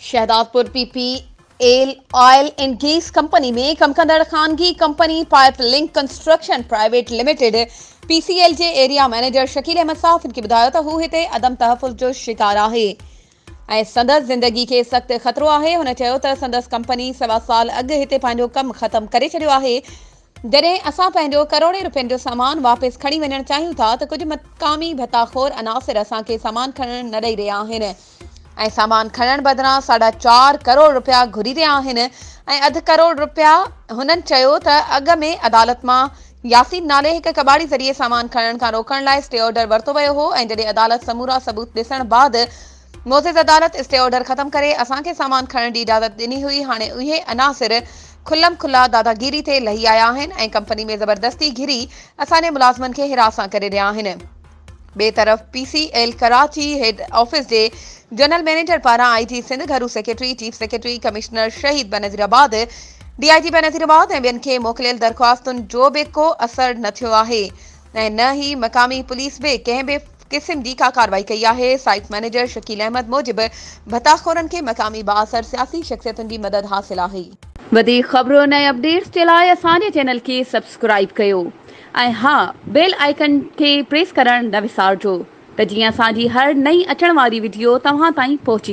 Shahdadpur PPL oil and gas company में कम कंदड़ खानगी company pipe link construction private limited PCL जे एरिया मैनेजर शकील अहमद साफ़ इनके बुधायो त हू हिते अदम तहफ़ुज़ जो शिकार आहे ऐं संदसि ज़िंदगी के सख्त ख़तरो आहे। हुन चयो त संदसि कंपनी 1.25 साल अॻु हिते पंहिंजो कमु ख़त्म करे छॾियो आहे। जॾहिं असां पंहिंजो करोड़े रुपयनि जो सामान वापसि खणी वञणु चाहियूं था त कुझु मक़ामी भताखोर अनासिर असांखे सामान खणणु न ॾेई रहिया आहिनि ऐं सामान खणण बदिरां 4.5 करोड़ रुपया घुरी रहिया आहिनि ऐं 1.5 करोड़ रुपया हुननि चयो त अॻु में अदालत मां यासीन नाले हिकु कबाड़ी ज़रिए सामान खणण खां रोकण लाइ स्टे ऑर्डर वरितो वियो हो ऐं जॾहिं अदालत समूरा सबूत ॾिसण बाद मोज़िज़ अदालत स्टे ऑर्डर ख़त्म करे असांखे सामान खणण जी इजाज़त ॾिनी हुई। हाणे उहे अनासिर खुल्लम खुल्ला दादागीरी ते लही आया आहिनि ऐं कंपनी में ज़बरदस्ती घिरी असांजे मुलाज़िमनि खे हिरासां करे रहिया आहिनि। ॿिए तरफ़ पीसीएल कराची हेड ऑफिस जे जनरल मैनेजर पारां आईजी सिंध घरू सेक्रेटरी चीफ सेक्रेटरी कमिश्नर शहीद बनज़ीराबाद डीआईजी बनज़ीराबाद ऐं ॿियनि खे मोकिलियल दरख़्वास्तुनि जो बि को असर न थियो आहे ऐं न ही मक़ामी पुलिस बि कंहिं बि क़िस्म जी का कार्रवाई कई आहे। साइट मैनेजर शकील अहमद मूजिबि भताखोरनि खे मक़ामी बाअसर सियासी शख़्सियतुनि जी मदद हासिल आहे। वधीक ख़बरुनि ऐं अपडेट्स जे लाइ असांजे चैनल खे सब्सक्राइब कयो ऐं हा बेल आइकन खे प्रेस करणु न विसारिजो त जीअं असांजी हर नई अचण वारी वीडियो तव्हां ताईं पहुची।